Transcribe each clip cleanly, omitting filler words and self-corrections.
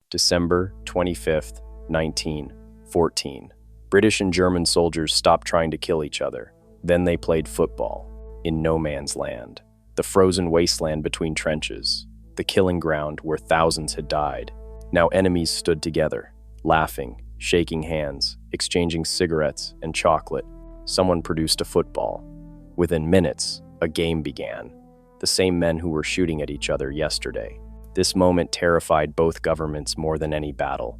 December 25th, 1914. British and German soldiers stopped trying to kill each other. Then they played football in no man's land, the frozen wasteland between trenches, the killing ground where thousands had died. Now enemies stood together, laughing, shaking hands, exchanging cigarettes and chocolate. Someone produced a football. Within minutes, a game began. The same men who were shooting at each other yesterday. This moment terrified both governments more than any battle,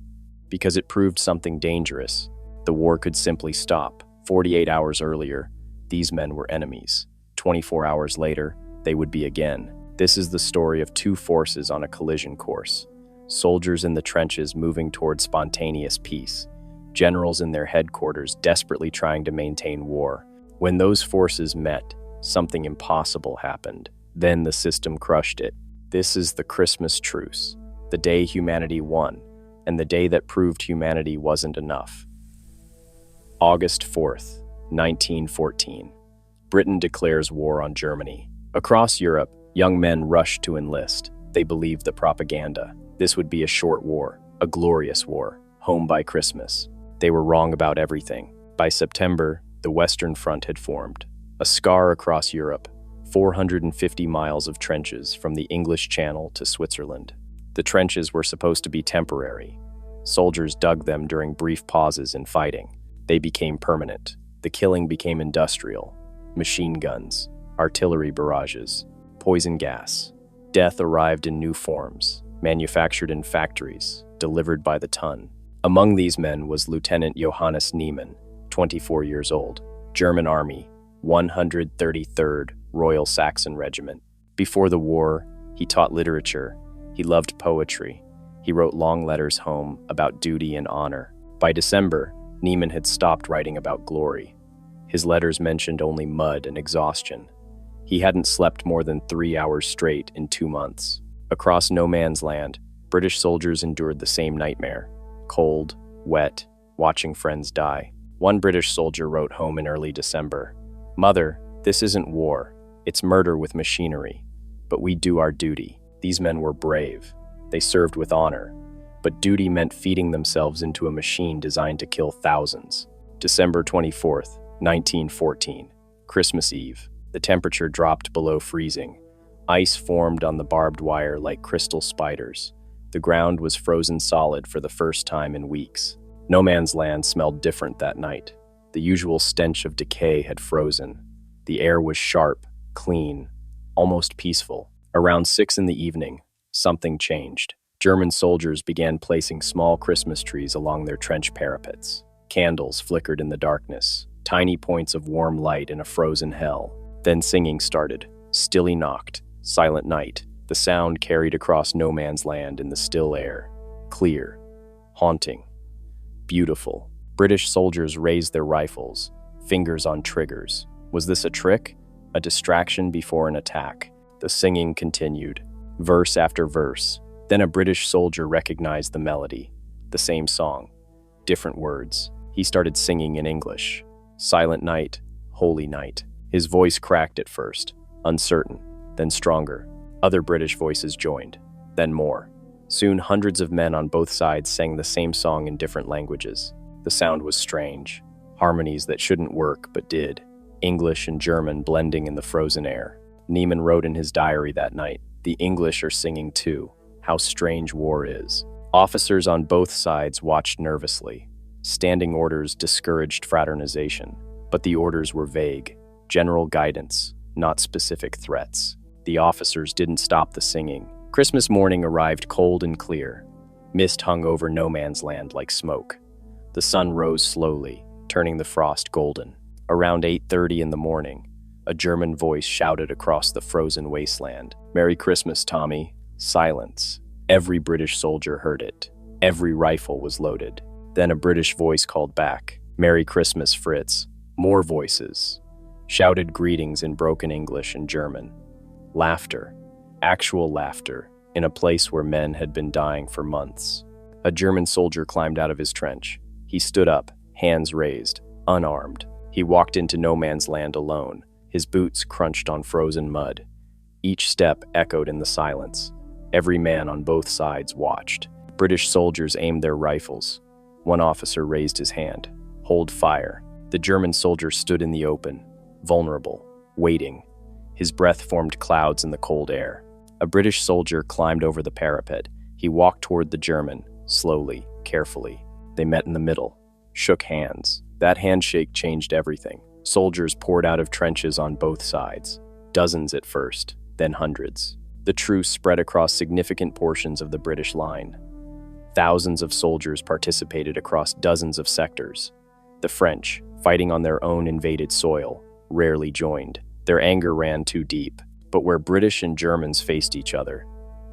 because it proved something dangerous. The war could simply stop. 48 hours earlier, these men were enemies. 24 hours later, they would be again. This is the story of two forces on a collision course. Soldiers in the trenches moving toward spontaneous peace. Generals in their headquarters desperately trying to maintain war. When those forces met, something impossible happened. Then the system crushed it. This is the Christmas truce, the day humanity won, and the day that proved humanity wasn't enough. August 4th, 1914. Britain declares war on Germany. Across Europe, young men rushed to enlist. They believed the propaganda. This would be a short war, a glorious war, home by Christmas. They were wrong about everything. By September, the Western Front had formed, a scar across Europe, 450 miles of trenches from the English Channel to Switzerland. The trenches were supposed to be temporary. Soldiers dug them during brief pauses in fighting. They became permanent. The killing became industrial. Machine guns, artillery barrages, poison gas. Death arrived in new forms, manufactured in factories, delivered by the ton. Among these men was Lieutenant Johannes Niemann, 24 years old, German Army, 133rd Royal Saxon Regiment. Before the war, he taught literature. He loved poetry. He wrote long letters home about duty and honor. By December, Niemann had stopped writing about glory. His letters mentioned only mud and exhaustion. He hadn't slept more than 3 hours straight in 2 months. Across no man's land, British soldiers endured the same nightmare. Cold, wet, watching friends die. One British soldier wrote home in early December, "Mother, this isn't war. It's murder with machinery. But we do our duty." These men were brave. They served with honor. But duty meant feeding themselves into a machine designed to kill thousands. December 24th, 1914, Christmas Eve. The temperature dropped below freezing. Ice formed on the barbed wire like crystal spiders. The ground was frozen solid for the first time in weeks. No man's land smelled different that night. The usual stench of decay had frozen. The air was sharp, clean, almost peaceful. Around 6 in the evening, something changed. German soldiers began placing small Christmas trees along their trench parapets. Candles flickered in the darkness, tiny points of warm light in a frozen hell. Then singing started. Stilly knocked, silent night. The sound carried across no man's land in the still air. Clear, haunting, beautiful. British soldiers raised their rifles, fingers on triggers. Was this a trick? A distraction before an attack? The singing continued, verse after verse. Then a British soldier recognized the melody, the same song, different words. He started singing in English. Silent night, holy night. His voice cracked at first, uncertain, then stronger. Other British voices joined, then more. Soon hundreds of men on both sides sang the same song in different languages. The sound was strange, harmonies that shouldn't work but did. English and German blending in the frozen air. Niemann wrote in his diary that night, "The English are singing too. How strange war is." Officers on both sides watched nervously. Standing orders discouraged fraternization, but the orders were vague. General guidance, not specific threats. The officers didn't stop the singing. Christmas morning arrived cold and clear. Mist hung over no man's land like smoke. The sun rose slowly, turning the frost golden. Around 8:30 in the morning, a German voice shouted across the frozen wasteland, "Merry Christmas, Tommy." Silence. Every British soldier heard it. Every rifle was loaded. Then a British voice called back, "Merry Christmas, Fritz." More voices shouted greetings in broken English and German. Laughter, actual laughter, in a place where men had been dying for months. A German soldier climbed out of his trench. He stood up, hands raised, unarmed. He walked into no man's land alone. His boots crunched on frozen mud. Each step echoed in the silence. Every man on both sides watched. British soldiers aimed their rifles. One officer raised his hand. Hold fire. The German soldier stood in the open, vulnerable, waiting. His breath formed clouds in the cold air. A British soldier climbed over the parapet. He walked toward the German, slowly, carefully. They met in the middle, shook hands. That handshake changed everything. Soldiers poured out of trenches on both sides. Dozens at first, then hundreds. The truce spread across significant portions of the British line. Thousands of soldiers participated across dozens of sectors. The French, fighting on their own invaded soil, rarely joined. Their anger ran too deep. But where British and Germans faced each other,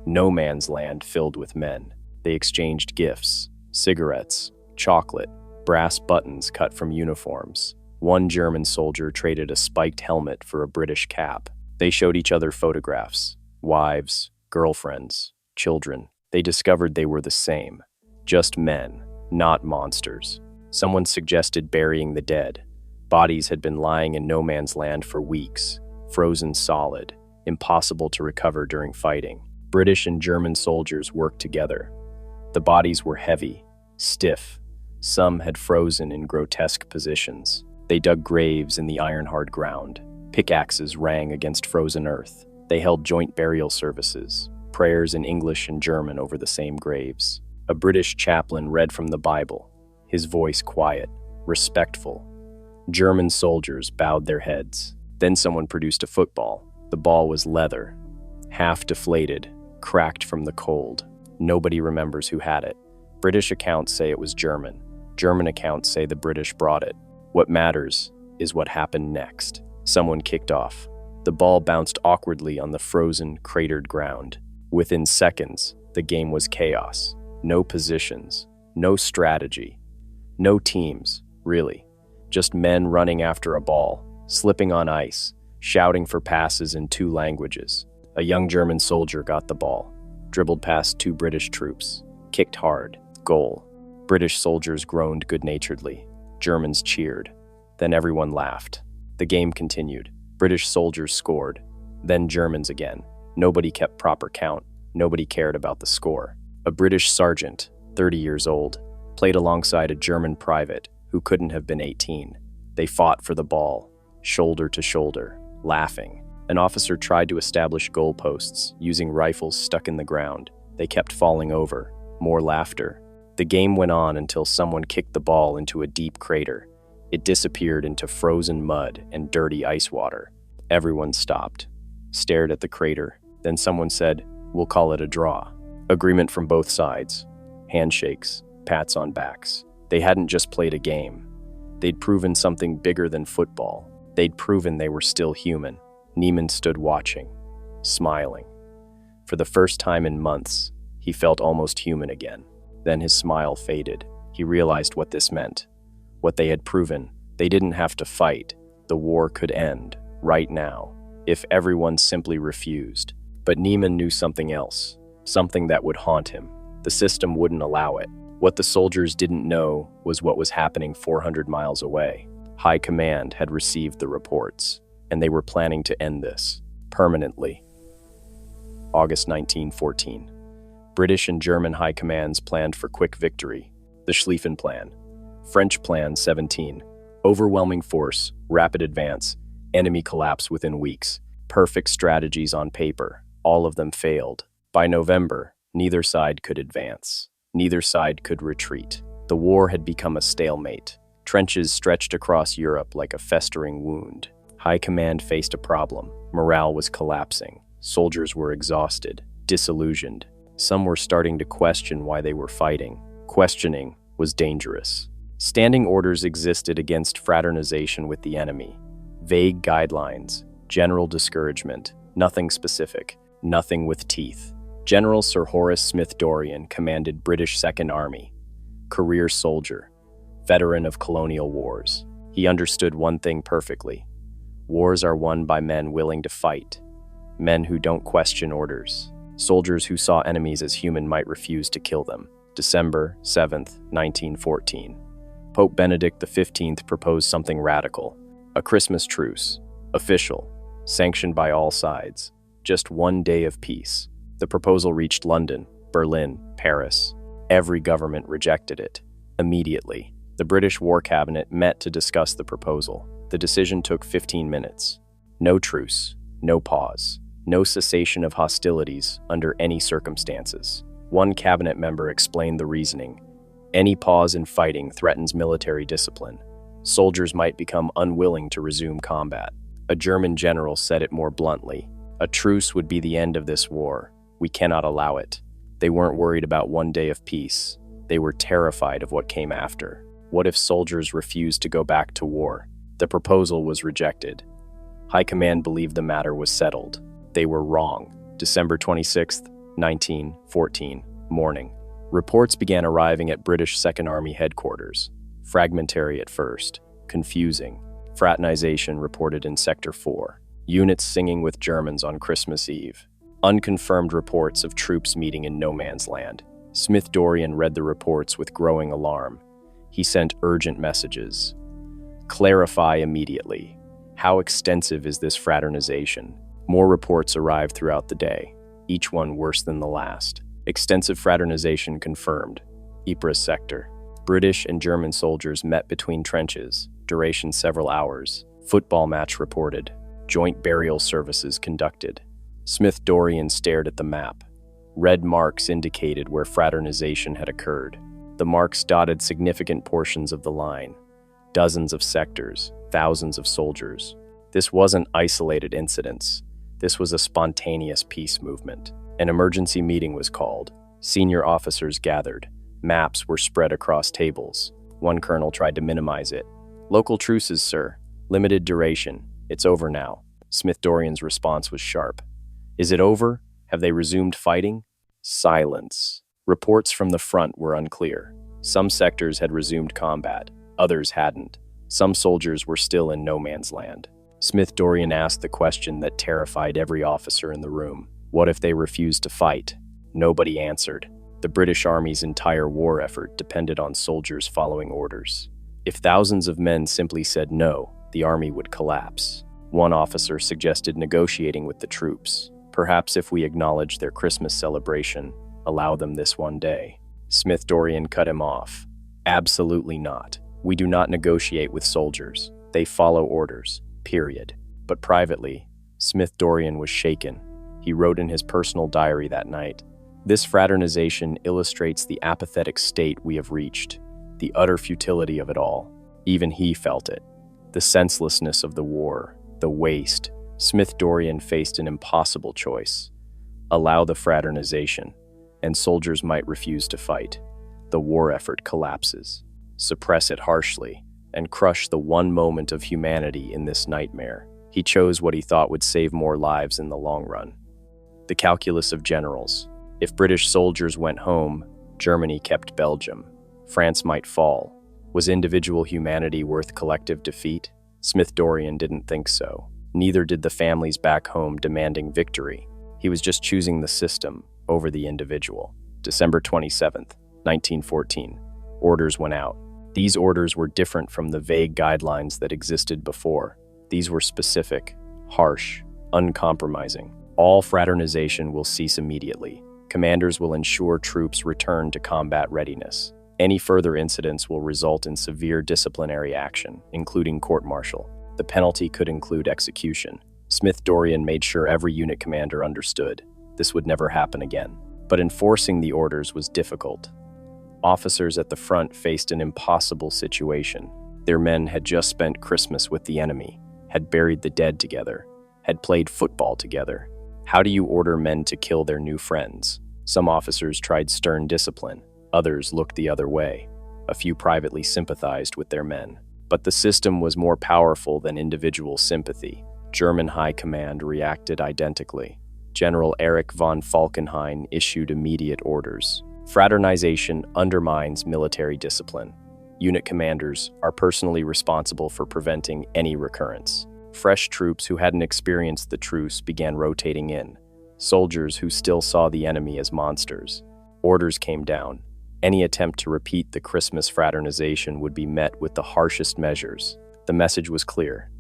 no man's land filled with men. They exchanged gifts, cigarettes, chocolate, brass buttons cut from uniforms. One German soldier traded a spiked helmet for a British cap. They showed each other photographs, wives, girlfriends, children. They discovered they were the same, just men, not monsters. Someone suggested burying the dead. Bodies had been lying in no man's land for weeks, frozen solid, impossible to recover during fighting. British and German soldiers worked together. The bodies were heavy, stiff. Some had frozen in grotesque positions. They dug graves in the iron-hard ground. Pickaxes rang against frozen earth. They held joint burial services, prayers in English and German over the same graves. A British chaplain read from the Bible, his voice quiet, respectful. German soldiers bowed their heads. Then someone produced a football. The ball was leather, half deflated, cracked from the cold. Nobody remembers who had it. British accounts say it was German. German accounts say the British brought it. What matters is what happened next. Someone kicked off. The ball bounced awkwardly on the frozen, cratered ground. Within seconds, the game was chaos. No positions, no strategy, no teams, really. Just men running after a ball, slipping on ice, shouting for passes in two languages. A young German soldier got the ball, dribbled past two British troops, kicked hard, goal. British soldiers groaned good-naturedly. Germans cheered. Then everyone laughed. The game continued. British soldiers scored. Then Germans again. Nobody kept proper count. Nobody cared about the score. A British sergeant, 30 years old, played alongside a German private who couldn't have been 18. They fought for the ball, shoulder to shoulder, laughing. An officer tried to establish goalposts using rifles stuck in the ground. They kept falling over. More laughter. The game went on until someone kicked the ball into a deep crater. It disappeared into frozen mud and dirty ice water. Everyone stopped, stared at the crater. Then someone said, "We'll call it a draw." Agreement from both sides. Handshakes, pats on backs. They hadn't just played a game. They'd proven something bigger than football. They'd proven they were still human. Neiman stood watching, smiling. For the first time in months, he felt almost human again. Then his smile faded. He realized what this meant. What they had proven. They didn't have to fight. The war could end, right now, if everyone simply refused. But Neiman knew something else, something that would haunt him. The system wouldn't allow it. What the soldiers didn't know was what was happening 400 miles away. High Command had received the reports, and they were planning to end this, permanently. August 1914. British and German high commands planned for quick victory. The Schlieffen Plan. French Plan 17. Overwhelming force, rapid advance, enemy collapse within weeks. Perfect strategies on paper. All of them failed. By November, neither side could advance. Neither side could retreat. The war had become a stalemate. Trenches stretched across Europe like a festering wound. High Command faced a problem. Morale was collapsing. Soldiers were exhausted, disillusioned. Some were starting to question why they were fighting. Questioning was dangerous. Standing orders existed against fraternization with the enemy. Vague guidelines, general discouragement, nothing specific, nothing with teeth. General Sir Horace Smith-Dorrien commanded British Second Army. Career soldier, veteran of colonial wars. He understood one thing perfectly. Wars are won by men willing to fight. Men who don't question orders. Soldiers who saw enemies as human might refuse to kill them. December 7th, 1914. Pope Benedict XV proposed something radical. A Christmas truce. Official. Sanctioned by all sides. Just one day of peace. The proposal reached London, Berlin, Paris. Every government rejected it. Immediately, the British War Cabinet met to discuss the proposal. The decision took 15 minutes. No truce, no pause, no cessation of hostilities under any circumstances. One cabinet member explained the reasoning. Any pause in fighting threatens military discipline. Soldiers might become unwilling to resume combat. A German general said it more bluntly. A truce would be the end of this war. We cannot allow it. They weren't worried about one day of peace. They were terrified of what came after. What if soldiers refused to go back to war? The proposal was rejected. High Command believed the matter was settled. They were wrong. December 26, 1914, morning. Reports began arriving at British Second Army headquarters. Fragmentary at first, confusing. Fraternization reported in Sector 4. Units singing with Germans on Christmas Eve. Unconfirmed reports of troops meeting in no man's land. Smith Dorrien read the reports with growing alarm. He sent urgent messages. Clarify immediately. How extensive is this fraternization? More reports arrived throughout the day, each one worse than the last. Extensive fraternization confirmed. Ypres sector. British and German soldiers met between trenches, duration several hours. Football match reported. Joint burial services conducted. Smith Dorrien stared at the map. Red marks indicated where fraternization had occurred. The marks dotted significant portions of the line. Dozens of sectors, thousands of soldiers. This wasn't isolated incidents. This was a spontaneous peace movement. An emergency meeting was called. Senior officers gathered. Maps were spread across tables. One colonel tried to minimize it. Local truces, sir. Limited duration. It's over now. Smith Dorrien's response was sharp. Is it over? Have they resumed fighting? Silence. Reports from the front were unclear. Some sectors had resumed combat. Others hadn't. Some soldiers were still in no man's land. Smith Dorrien asked the question that terrified every officer in the room. What if they refused to fight? Nobody answered. The British Army's entire war effort depended on soldiers following orders. If thousands of men simply said no, the army would collapse. One officer suggested negotiating with the troops. Perhaps if we acknowledge their Christmas celebration, allow them this one day. Smith Dorrien cut him off. Absolutely not. We do not negotiate with soldiers. They follow orders, period. But privately, Smith Dorrien was shaken. He wrote in his personal diary that night, "This fraternization illustrates the apathetic state we have reached, the utter futility of it all." Even he felt it. The senselessness of the war, the waste. Smith Dorrien faced an impossible choice. Allow the fraternization, and soldiers might refuse to fight. The war effort collapses. Suppress it harshly, and crush the one moment of humanity in this nightmare. He chose what he thought would save more lives in the long run. The calculus of generals. If British soldiers went home, Germany kept Belgium. France might fall. Was individual humanity worth collective defeat? Smith Dorrien didn't think so. Neither did the families back home demanding victory. He was just choosing the system over the individual. December 27th, 1914. Orders went out. These orders were different from the vague guidelines that existed before. These were specific, harsh, uncompromising. All fraternization will cease immediately. Commanders will ensure troops return to combat readiness. Any further incidents will result in severe disciplinary action, including court-martial. The penalty could include execution. Smith Dorrien made sure every unit commander understood. This would never happen again. But enforcing the orders was difficult. Officers at the front faced an impossible situation. Their men had just spent Christmas with the enemy, had buried the dead together, had played football together. How do you order men to kill their new friends? Some officers tried stern discipline. Others looked the other way. A few privately sympathized with their men. But the system was more powerful than individual sympathy. German High Command reacted identically. General Erich von Falkenhayn issued immediate orders. Fraternization undermines military discipline. Unit commanders are personally responsible for preventing any recurrence. Fresh troops who hadn't experienced the truce began rotating in. Soldiers who still saw the enemy as monsters. Orders came down. Any attempt to repeat the Christmas fraternization would be met with the harshest measures. The message was clear.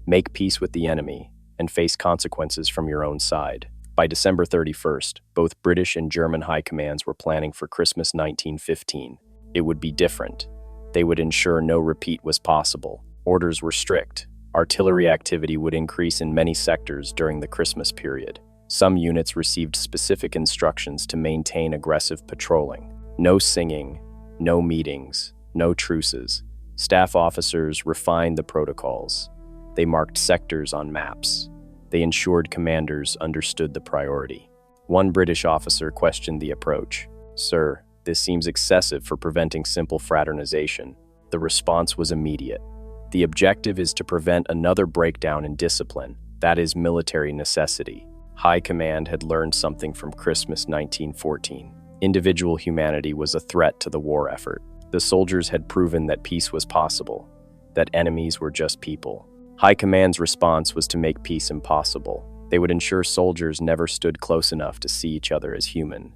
Make peace with the enemy and face consequences from your own side. By December 31st, both British and German high commands were planning for Christmas 1915. It would be different. They would ensure no repeat was possible. Orders were strict. Artillery activity would increase in many sectors during the Christmas period. Some units received specific instructions to maintain aggressive patrolling. No singing, no meetings, no truces. Staff officers refined the protocols. They marked sectors on maps. They ensured commanders understood the priority. One British officer questioned the approach. "Sir, this seems excessive for preventing simple fraternization." The response was immediate. "The objective is to prevent another breakdown in discipline. That is military necessity." High Command had learned something from Christmas 1914. Individual humanity was a threat to the war effort. The soldiers had proven that peace was possible, that enemies were just people. High Command's response was to make peace impossible. They would ensure soldiers never stood close enough to see each other as human,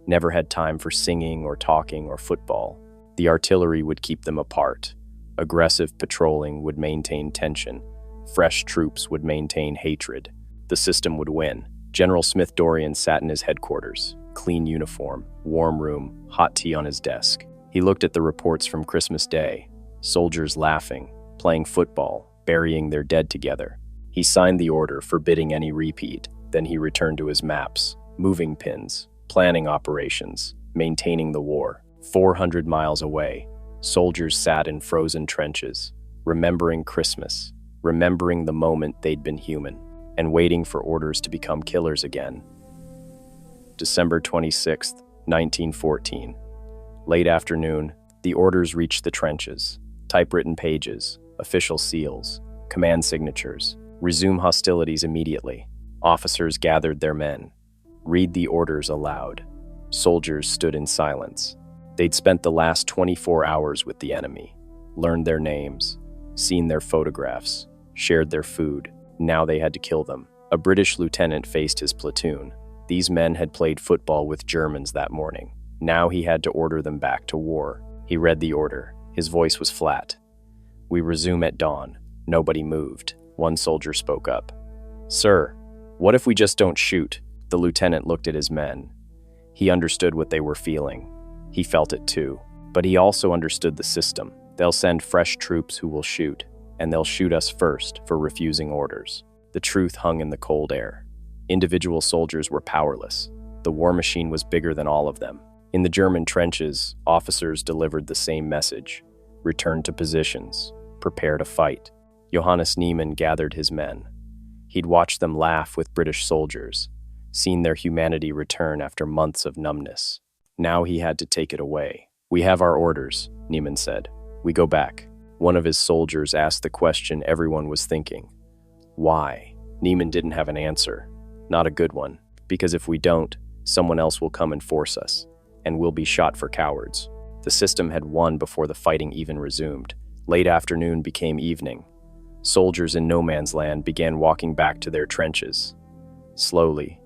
never had time for singing or talking or football. The artillery would keep them apart. Aggressive patrolling would maintain tension. Fresh troops would maintain hatred. The system would win. General Smith Dorrien sat in his headquarters. Clean uniform, warm room, hot tea on his desk. He looked at the reports from Christmas Day. Soldiers laughing, playing football, burying their dead together. He signed the order forbidding any repeat. Then he returned to his maps, moving pins, planning operations, maintaining the war. 400 miles away, soldiers sat in frozen trenches, remembering Christmas, remembering the moment they'd been human, and waiting for orders to become killers again. December 26, 1914. Late afternoon, the orders reached the trenches. Typewritten pages, official seals, command signatures. Resume hostilities immediately. Officers gathered their men. Read the orders aloud. Soldiers stood in silence. They'd spent the last 24 hours with the enemy, learned their names, seen their photographs, shared their food. Now they had to kill them. A British lieutenant faced his platoon. These men had played football with Germans that morning. Now he had to order them back to war. He read the order. His voice was flat. "We resume at dawn." Nobody moved. One soldier spoke up. "Sir, what if we just don't shoot?" The lieutenant looked at his men. He understood what they were feeling. He felt it too. But he also understood the system. They'll send fresh troops who will shoot, and they'll shoot us first for refusing orders. The truth hung in the cold air. Individual soldiers were powerless. The war machine was bigger than all of them. In the German trenches, officers delivered the same message. Return to positions. Prepare to fight. Johannes Niemann gathered his men. He'd watched them laugh with British soldiers, seen their humanity return after months of numbness. Now he had to take it away. "We have our orders," Niemann said. "We go back." One of his soldiers asked the question everyone was thinking. Why? Niemann didn't have an answer. Not a good one. Because if we don't, someone else will come and force us, and we'll be shot for cowards. The system had won before the fighting even resumed. Late afternoon became evening. Soldiers in no man's land began walking back to their trenches. Slowly,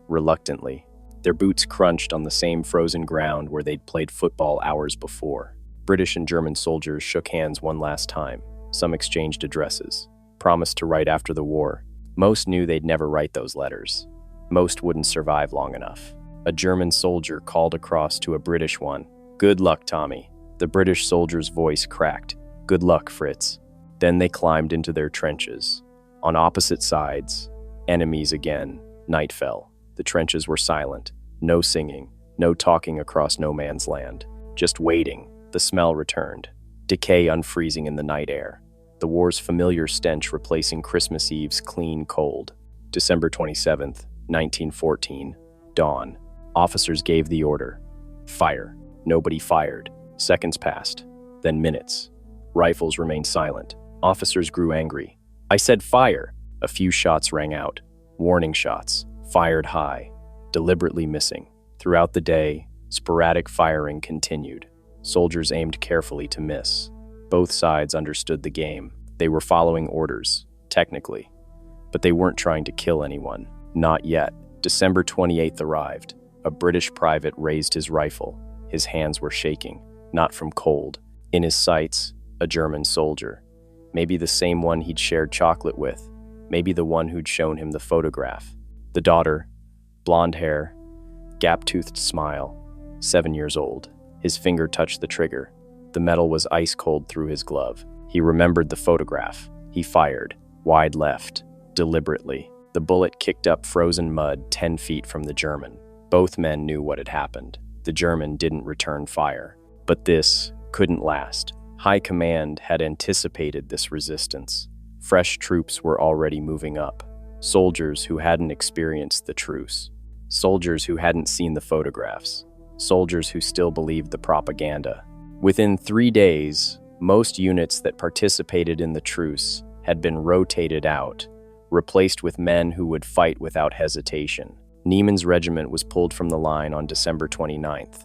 reluctantly. Their boots crunched on the same frozen ground where they'd played football hours before. British and German soldiers shook hands one last time. Some exchanged addresses, promised to write after the war. Most knew they'd never write those letters. Most wouldn't survive long enough. A German soldier called across to a British one. "Good luck, Tommy." The British soldier's voice cracked. "Good luck, Fritz." Then they climbed into their trenches. On opposite sides, enemies again. Night fell. The trenches were silent. No singing, no talking across no man's land. Just waiting. The smell returned. Decay unfreezing in the night air. The war's familiar stench replacing Christmas Eve's clean cold. December 27th, 1914. Dawn. Officers gave the order. Fire. Nobody fired. Seconds passed. Then minutes. Rifles remained silent. Officers grew angry. "I said fire!" A few shots rang out. Warning shots. Fired high. Deliberately missing. Throughout the day, sporadic firing continued. Soldiers aimed carefully to miss. Both sides understood the game. They were following orders, technically. But they weren't trying to kill anyone. Not yet. December 28th arrived. A British private raised his rifle. His hands were shaking, not from cold. In his sights, a German soldier. Maybe the same one he'd shared chocolate with. Maybe the one who'd shown him the photograph. The daughter, Blonde hair, gap-toothed smile, 7 years old. His finger touched the trigger. The metal was ice-cold through his glove. He remembered the photograph. He fired, wide left, deliberately. The bullet kicked up frozen mud 10 feet from the German. Both men knew what had happened. The German didn't return fire. But this couldn't last. High Command had anticipated this resistance. Fresh troops were already moving up. Soldiers who hadn't experienced the truce. Soldiers who hadn't seen the photographs. Soldiers who still believed the propaganda. Within 3 days, most units that participated in the truce had been rotated out, replaced with men who would fight without hesitation. Neiman's regiment was pulled from the line on December 29th,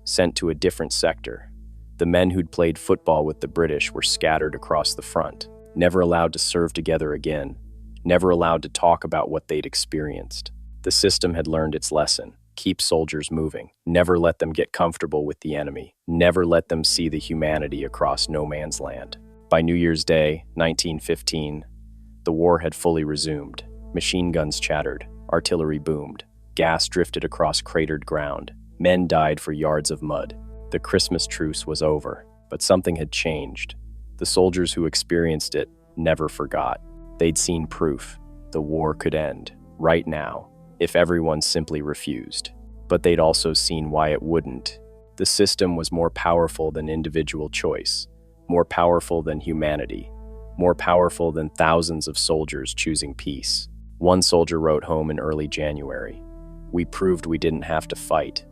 sent to a different sector. The men who'd played football with the British were scattered across the front, never allowed to serve together again, never allowed to talk about what they'd experienced. The system had learned its lesson. Keep soldiers moving. Never let them get comfortable with the enemy. Never let them see the humanity across no man's land. By New Year's Day, 1915, the war had fully resumed. Machine guns chattered. Artillery boomed. Gas drifted across cratered ground. Men died for yards of mud. The Christmas truce was over, but something had changed. The soldiers who experienced it never forgot. They'd seen proof. The war could end, right now, if everyone simply refused. But they'd also seen why it wouldn't. The system was more powerful than individual choice, more powerful than humanity, more powerful than thousands of soldiers choosing peace. One soldier wrote home in early January, "We proved we didn't have to fight.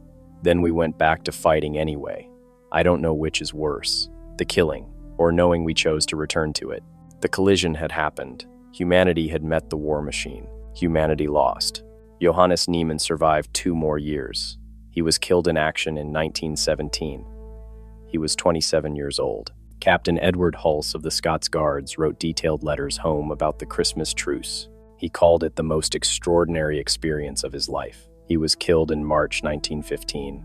Then we went back to fighting anyway. I don't know which is worse, the killing, or knowing we chose to return to it." The collision had happened. Humanity had met the war machine. Humanity lost. Johannes Neiman survived 2 more years. He was killed in action in 1917. He was 27 years old. Captain Edward Hulse of the Scots Guards wrote detailed letters home about the Christmas truce. He called it the most extraordinary experience of his life. He was killed in March 1915.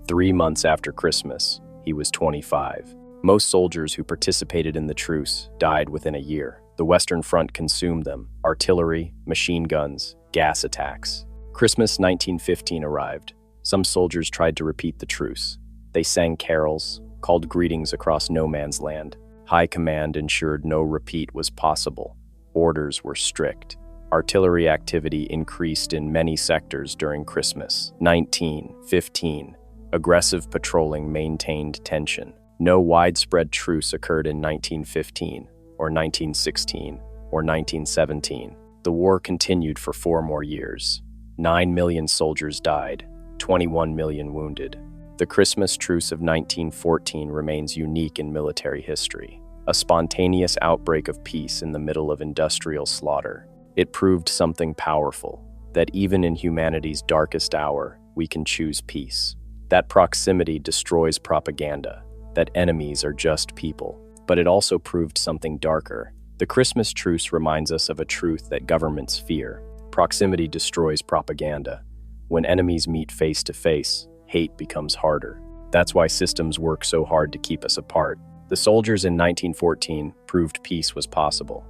3 months after Christmas, he was 25. Most soldiers who participated in the truce died within a year. The Western Front consumed them: artillery, machine guns, gas attacks. Christmas 1915 arrived. Some soldiers tried to repeat the truce. They sang carols, called greetings across no man's land. High Command ensured no repeat was possible. Orders were strict. Artillery activity increased in many sectors during Christmas 1915. Aggressive patrolling maintained tension. No widespread truce occurred in 1915, or 1916, or 1917. The war continued for 4 more years. 9 million soldiers died, 21 million wounded. The Christmas truce of 1914 remains unique in military history. A spontaneous outbreak of peace in the middle of industrial slaughter. It proved something powerful, that even in humanity's darkest hour, we can choose peace. That proximity destroys propaganda, that enemies are just people. But it also proved something darker. The Christmas truce reminds us of a truth that governments fear. Proximity destroys propaganda. When enemies meet face to face, hate becomes harder. That's why systems work so hard to keep us apart. The soldiers in 1914 proved peace was possible.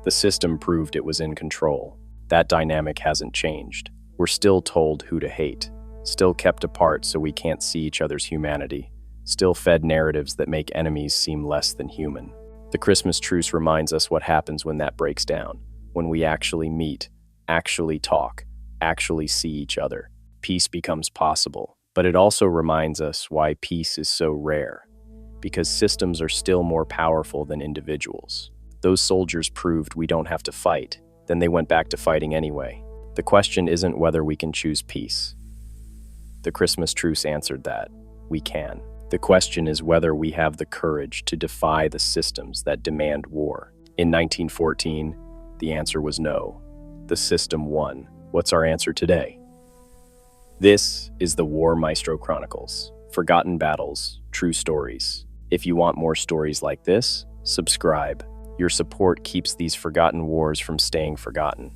The system proved it was in control. That dynamic hasn't changed. We're still told who to hate, still kept apart so we can't see each other's humanity, still fed narratives that make enemies seem less than human. The Christmas truce reminds us what happens when that breaks down, when we actually meet, actually talk, actually see each other. Peace becomes possible, but it also reminds us why peace is so rare, because systems are still more powerful than individuals. Those soldiers proved we don't have to fight, then they went back to fighting anyway. The question isn't whether we can choose peace. The Christmas truce answered that. We can. The question is whether we have the courage to defy the systems that demand war. In 1914, the answer was no. The system won. What's our answer today? This is the War Maestro Chronicles. Forgotten battles, true stories. If you want more stories like this, subscribe. Your support keeps these forgotten wars from staying forgotten.